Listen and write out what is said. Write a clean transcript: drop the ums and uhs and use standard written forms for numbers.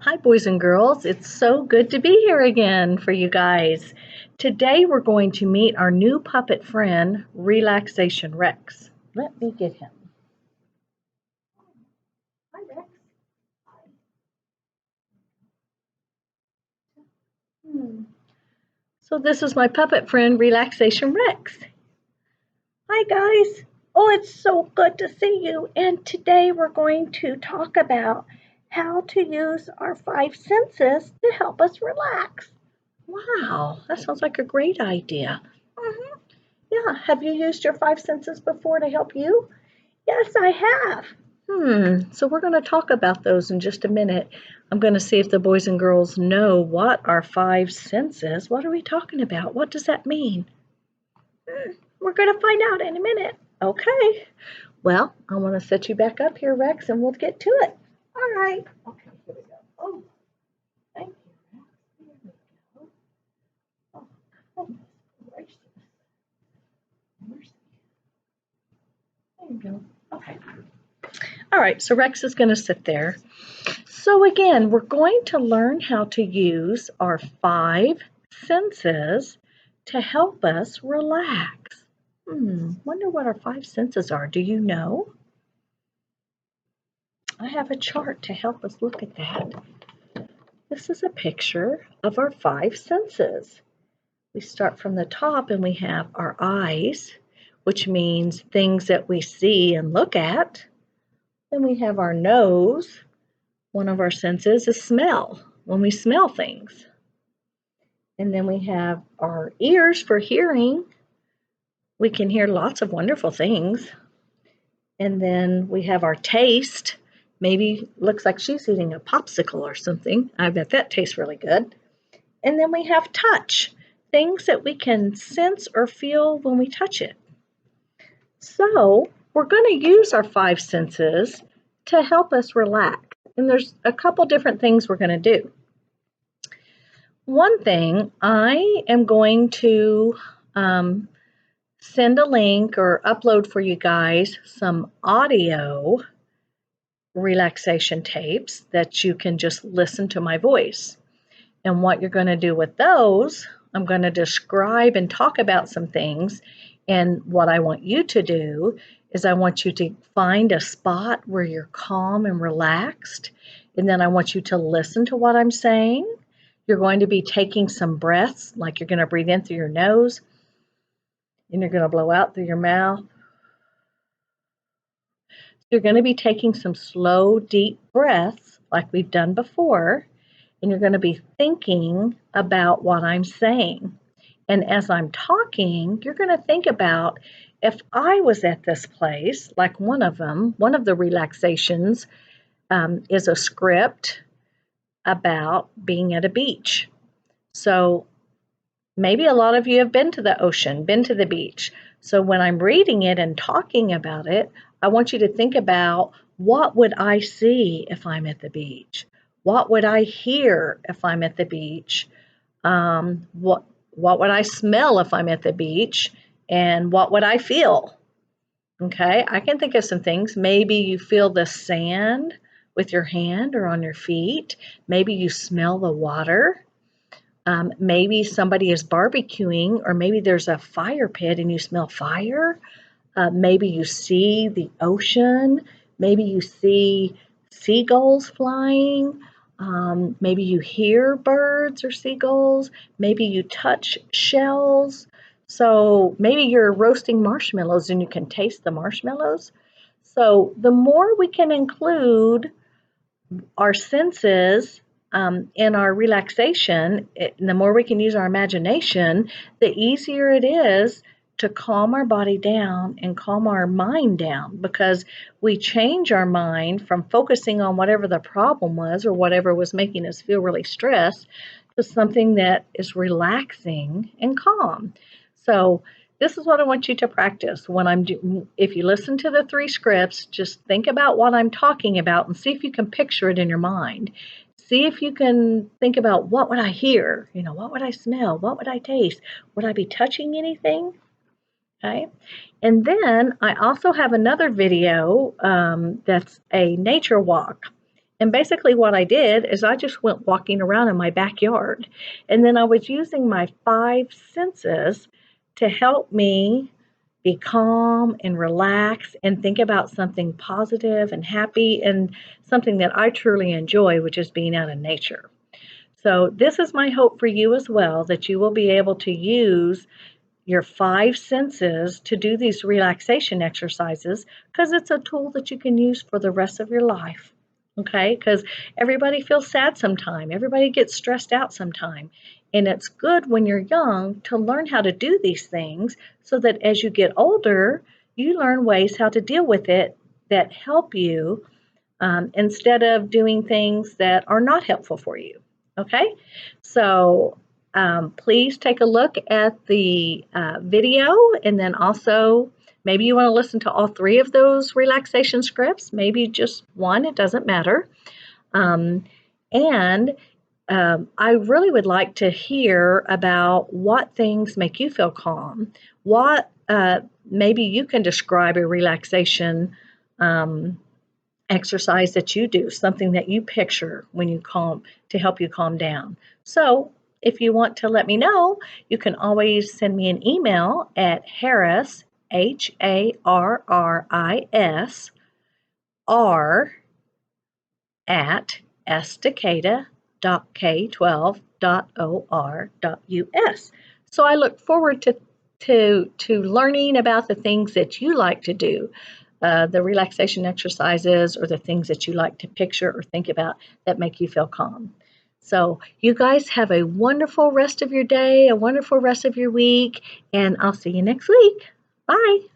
Hi, boys and girls. It's so good to be here again for you guys. Today we're going to meet our new puppet friend, Relaxation Rex. Let me get him. Hi, Rex. Hmm. So this is my puppet friend, Relaxation Rex. Hi, guys. Oh, it's so good to see you. And today we're going to talk about how to use our five senses to help us relax. Wow, that sounds like a great idea. Mhm. Yeah, have you used your five senses before to help you? Yes, I have. So we're going to talk about those in just a minute. I'm going to see if the boys and girls know what are five senses. What are we talking about? What does that mean? We're going to find out in a minute. Okay. Well, I want to set you back up here, Rex, and we'll get to it. All right. Okay, here we go. Oh, thank you, Rex. Here we go. Oh, goodness gracious. Mercy. There you go. Okay. All right, so Rex is going to sit there. So again, we're going to learn how to use our five senses to help us relax. Wonder what our five senses are. Do you know? I have a chart to help us look at that. This is a picture of our five senses. We start from the top and we have our eyes, which means things that we see and look at. Then we have our nose. One of our senses is smell, when we smell things. And then we have our ears for hearing. We can hear lots of wonderful things. And then we have our taste. Maybe looks like she's eating a popsicle or something. I bet that tastes really good. And then we have touch, things that we can sense or feel when we touch it. So we're going to use our five senses to help us relax. And there's a couple different things we're going to do. One thing, I am going to send a link or upload for you guys some audio relaxation tapes that you can just listen to my voice. And what you're going to do with those, I'm going to describe and talk about some things. And what I want you to do is I want you to find a spot where you're calm and relaxed. And then I want you to listen to what I'm saying. You're going to be taking some breaths, like you're going to breathe in through your nose, and you're going to blow out through your mouth. You're going to be taking some slow, deep breaths, like we've done before, and you're going to be thinking about what I'm saying. And as I'm talking, you're going to think about if I was at this place, like one of the relaxations is a script about being at a beach. So maybe a lot of you have been to the ocean, been to the beach. So when I'm reading it and talking about it, I want you to think about, what would I see if I'm at the beach? What would I hear if I'm at the beach? What would I smell if I'm at the beach? And what would I feel? Okay, I can think of some things. Maybe you feel the sand with your hand or on your feet. Maybe you smell the water. Maybe somebody is barbecuing, or maybe there's a fire pit and you smell fire. Maybe you see the ocean. Maybe you see seagulls flying. Maybe you hear birds or seagulls. Maybe you touch shells. So maybe you're roasting marshmallows and you can taste the marshmallows. So the more we can include our senses in our relaxation, the more we can use our imagination, the easier it is to calm our body down and calm our mind down, because we change our mind from focusing on whatever the problem was or whatever was making us feel really stressed to something that is relaxing and calm. So this is what I want you to practice. If you listen to the three scripts, just think about what I'm talking about and see if you can picture it in your mind. See if you can think about, what would I hear? What would I smell? What would I taste? Would I be touching anything? Okay. And then I also have another video that's a nature walk. And basically what I did is I just went walking around in my backyard. And then I was using my five senses to help me be calm and relax and think about something positive and happy and something that I truly enjoy, which is being out in nature. So, this is my hope for you as well, that you will be able to use your five senses to do these relaxation exercises, because it's a tool that you can use for the rest of your life. Okay, because everybody feels sad sometime, everybody gets stressed out sometime, and it's good when you're young to learn how to do these things so that as you get older, you learn ways how to deal with it that help you, instead of doing things that are not helpful for you. Okay, so please take a look at the video, and then also maybe you want to listen to all three of those relaxation scripts, maybe just one, it doesn't matter. And I really would like to hear about what things make you feel calm. What maybe you can describe a relaxation exercise that you do, something that you picture when you calm to help you calm down. So, if you want to let me know, you can always send me an email at Harris, Harris, R at estacada.k12.or.us. So I look forward to learning about the things that you like to do, the relaxation exercises or the things that you like to picture or think about that make you feel calm. So you guys have a wonderful rest of your day, a wonderful rest of your week, and I'll see you next week. Bye.